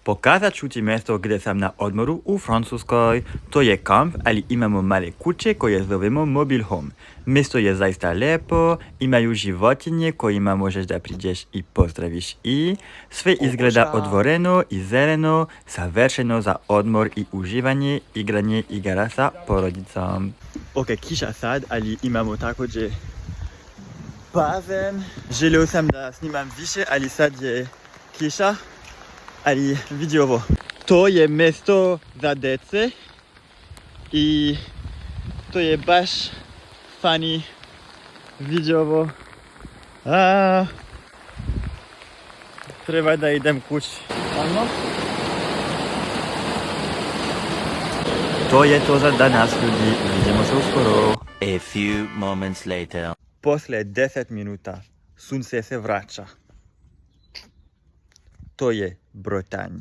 Pokazat ću ti mjesto gdje sam na odmoru u Francuskoj. To je kamp, ali imamo male kuće koje zovemo mobile home. Mjesto je zaista lijepo, imaju životinje kojima možeš da priđeš i pozdraviš i sve izgleda otvoreno i zeleno, savršeno za odmor i uživanje, igranje igara sa porodicom. Ok, kiša sad, ali imamo također bazen. Želio sam da snimam više, ali sad je kiša. Ali vidi ovo, to je mjesto za djece i to je baš funny. Vidi ovo. Treba da idem kući. To je to za danas, ljudi. Vidimo se uskoro. A few moments later. Poslije 10 minuta sunce se vraća. To je Bretagne.